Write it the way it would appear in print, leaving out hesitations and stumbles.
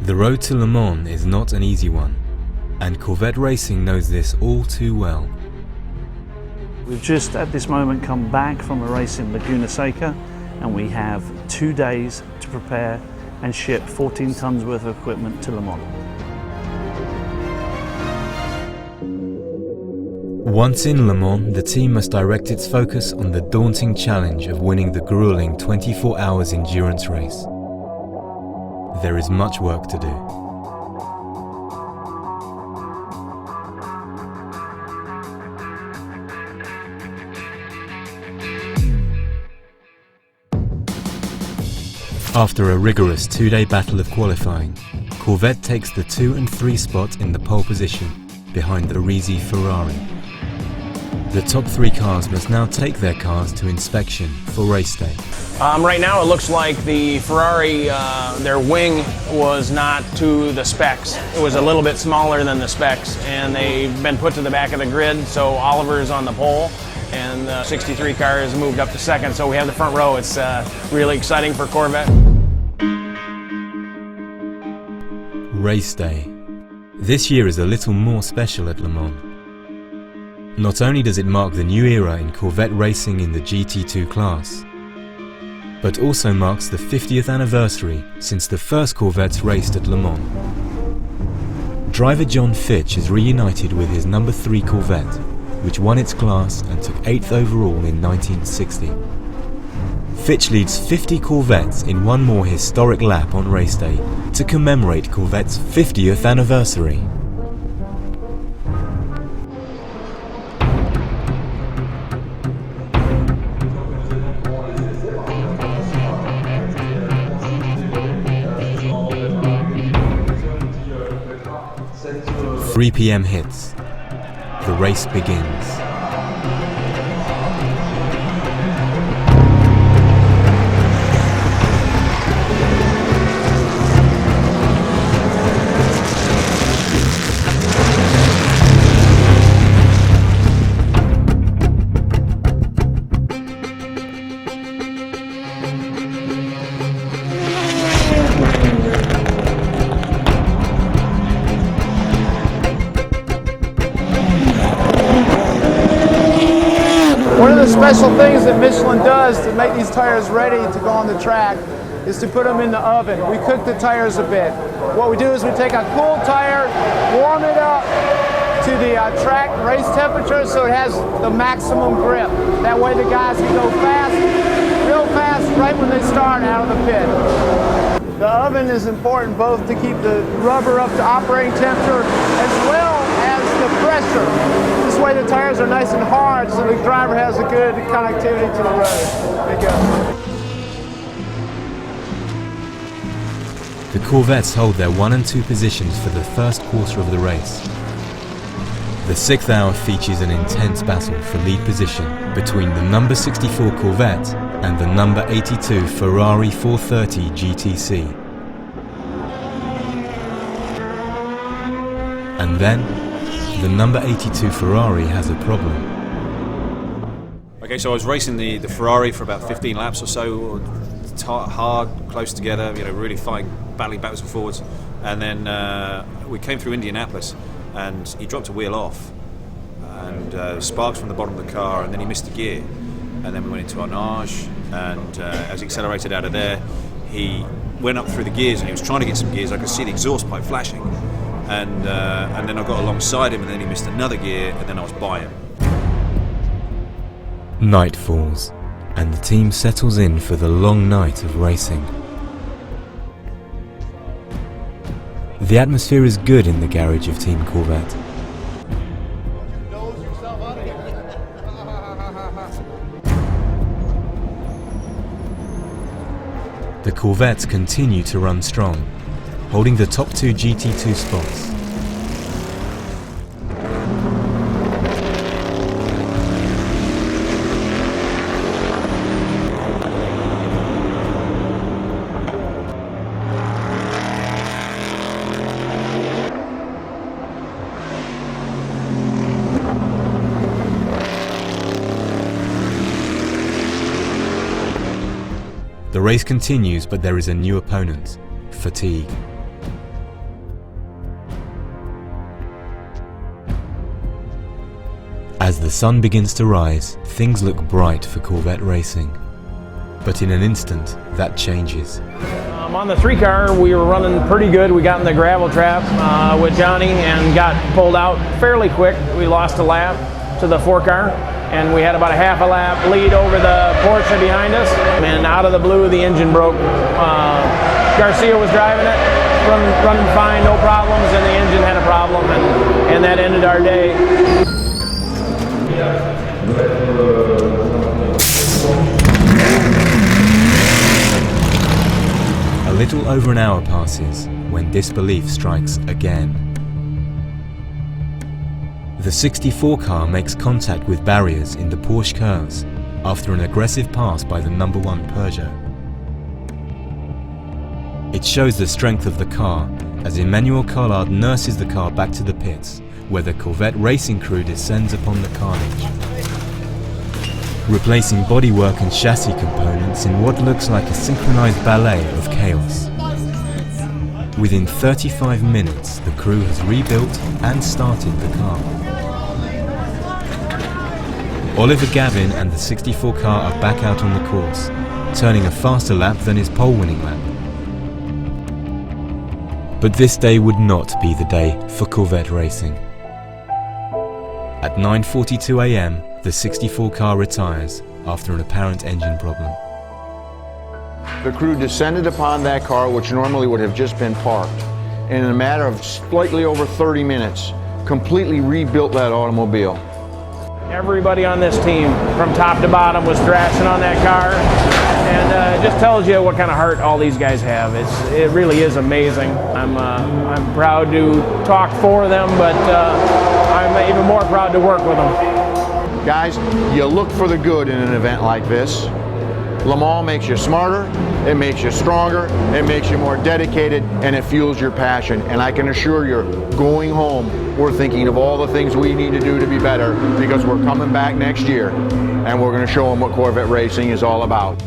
The road to Le Mans is not an easy one, and Corvette Racing knows this all too well. We've just at this moment come back from a race in Laguna Seca, and we have 2 days to prepare and ship 14 tons worth of equipment to Le Mans. Once in Le Mans, the team must direct its focus on the daunting challenge of winning the grueling 24 hours endurance race. There is much work to do. After a rigorous 2-day battle of qualifying, Corvette takes the 2 and 3 spot in the pole position behind the Risi Ferrari. The top 3 cars must now take their cars to inspection for race day. Right now it looks like the Ferrari, their wing was not to the specs. It was a little bit smaller than the specs, and they've been put to the back of the grid, so Oliver is on the pole, and the 63 car has moved up to second, so we have the front row. It's really exciting for Corvette. Race day. This year is a little more special at Le Mans. Not only does it mark the new era in Corvette racing in the GT2 class, but also marks the 50th anniversary since the first Corvettes raced at Le Mans. Driver John Fitch is reunited with his number 3 Corvette, which won its class and took 8th overall in 1960. Fitch leads 50 Corvettes in one more historic lap on race day to commemorate Corvette's 50th anniversary. "3 p.m. hits. The race begins. One of the special things that Michelin does to make these tires ready to go on the track is to put them in the oven. We cook the tires a bit. What we do is we take a cool tire, warm it up to the track race temperature so it has the maximum grip. That way the guys can go fast, real fast, right when they start out of the pit. The oven is important both to keep the rubber up to operating temperature as well as the pressure. This way the tires are nice and hard so the driver has a good connectivity to the road. There you go. The Corvettes hold their 1 and 2 positions for the first quarter of the race. The 6th hour features an intense battle for lead position between the number 64 Corvette and the number 82 Ferrari 430 GTC. And then, the number 82 Ferrari has a problem. Okay, so I was racing the Ferrari for about 15 laps or so, hard, close together, really fighting, battling backwards and forwards. And then we came through Indianapolis, and he dropped a wheel off, and sparks from the bottom of the car, and then he missed a gear. And then we went into Arnage, and as he accelerated out of there, he went up through the gears, and he was trying to get some gears. I could see the exhaust pipe flashing. And then I got alongside him, and then he missed another gear, and then I was by him. Night falls, and the team settles in for the long night of racing. The atmosphere is good in the garage of Team Corvette. The Corvettes continue to run strong, holding the top 2 GT2 spots. The race continues, but there is a new opponent: fatigue. the sun begins to rise, things look bright for Corvette racing. But in an instant, that changes. On the 3-car, we were running pretty good. We got in the gravel trap with Johnny and got pulled out fairly quick. We lost a lap to the 4-car, and we had about a half a lap lead over the Porsche behind us. And out of the blue, the engine broke. Garcia was driving it, running fine, no problems, and the engine had a problem, and that ended our day. A little over an hour passes when disbelief strikes again. The 64 car makes contact with barriers in the Porsche curves after an aggressive pass by the number 1 Peugeot. It shows the strength of the car as Emmanuel Collard nurses the car back to the pits, where the Corvette racing crew descends upon the carnage, replacing bodywork and chassis components in what looks like a synchronized ballet of chaos. Within 35 minutes, the crew has rebuilt and started the car. Oliver Gavin and the 64 car are back out on the course, turning a faster lap than his pole-winning lap. But this day would not be the day for Corvette racing. At 9:42 AM, the 64 car retires after an apparent engine problem. The crew descended upon that car, which normally would have just been parked, and in a matter of slightly over 30 minutes, completely rebuilt that automobile. Everybody on this team, from top to bottom, was thrashing on that car, and it just tells you what kind of heart all these guys have. It really is amazing. I'm proud to talk for them, but I'm even more proud to work with them. Guys, you look for the good in an event like this. Le Mans makes you smarter, it makes you stronger, it makes you more dedicated, and it fuels your passion. And I can assure you, going home, we're thinking of all the things we need to do to be better, because we're coming back next year, and we're going to show them what Corvette racing is all about.